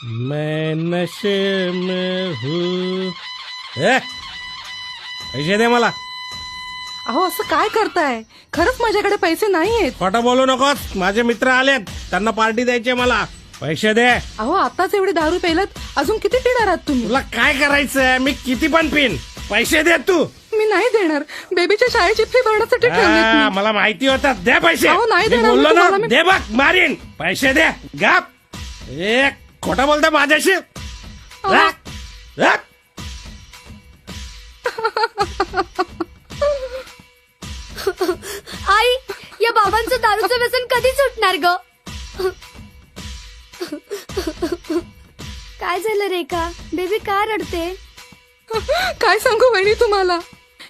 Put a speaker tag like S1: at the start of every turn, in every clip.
S1: मैं नशे में हूँ. पैसे दे मला.
S2: अहो असं काय करताय? खरंच माझ्याकडे पैसे नाहीयेत.
S1: खोटं बोलू नकोस. माझे मित्र आलेत, त्यांना पार्टी द्यायची मला. पैसे दे.
S2: अहो आताच एवढे दारू पेलत अजून किती पिणार आहात तुम्ही?
S1: तुला काय करायचंय? मी किती पण पिन. पैसे दे तू.
S2: मी नाही देणार. बेबीच्या शाळेची फी भरण्यासाठी ठेवलीत मी.
S1: मला माहिती होतं. दे पैसे.
S2: अहो, नाही
S1: मी
S2: देणार.
S1: बोललो
S2: मी
S1: ना,
S2: तुम्हाला
S1: दे बघ मारीन. पैसे दे. गप. खोटं बोलतोय माझ्याशी. राख. राख.
S3: आई, या बाबांचं दारूचं व्यसन कधी सुटणार ग? काय झालं रेखा? बेबी का रडते?
S2: काय सांगू वहिनी तुम्हाला?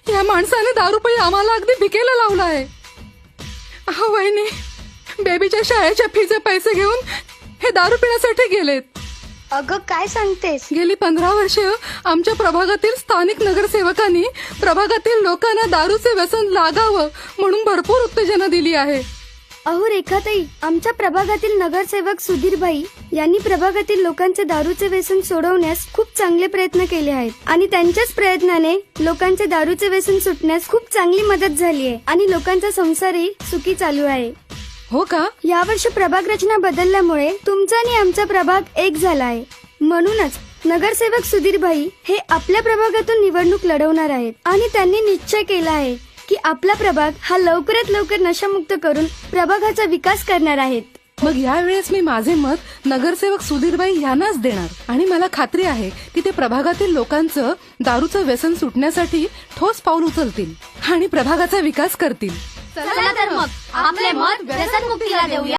S2: या माणसाने दारू रुपये आम्हाला अगदी भिकेला लावला आहे. अहो वहिनी, बेबीच्या शाळेच्या फीचे पैसे घेऊन हे दारू पिण्यासाठी गेलेत.
S3: अगं काय सांगतेस?
S2: गेली 15 वर्ष आमच्या प्रभागातील स्थानिक नगरसेवकांनी प्रभागातील लोकांना दारूचे व्यसन लागावं म्हणून भरपूर उत्तेजना दिली आहे.
S3: अहो रेखाताई, आमच्या प्रभागातील नगरसेवक सुधीरभाई यांनी प्रभागातील लोकांचे दारूचे व्यसन सोडवण्यास खूप चांगले प्रयत्न केले आहेत आणि त्यांच्याच प्रयत्नाने लोकांचे दारूचे व्यसन सुटण्यास खूप चांगली मदत झाली आहे आणि लोकांचा संसारही सुखी चालू आहे.
S2: हो का?
S3: यावर्षी प्रभाग रचना बदलल्यामुळे तुमचा आणि आमचा प्रभाग एक झाला आहे. म्हणूनच नगरसेवक सुधीरभाई हे आपल्या प्रभागातून निवडणूक लढवणार आहेत आणि त्यांनी निश्चय केला आहे की आपला प्रभाग हा लवकरात लवकर नशामुक्त करून प्रभागाचा विकास करणार आहेत.
S2: मग यावेळेस मी माझे मत नगरसेवक सुधीरबाई यांनाच देणार आणि मला खात्री आहे की ते प्रभागातील लोकांचं दारूचं व्यसन सुटण्यासाठी ठोस पाऊल उचलतील आणि प्रभागाचा विकास करतील.
S3: चला तर मग आपले मत व्यसनमुक्तीला देऊया.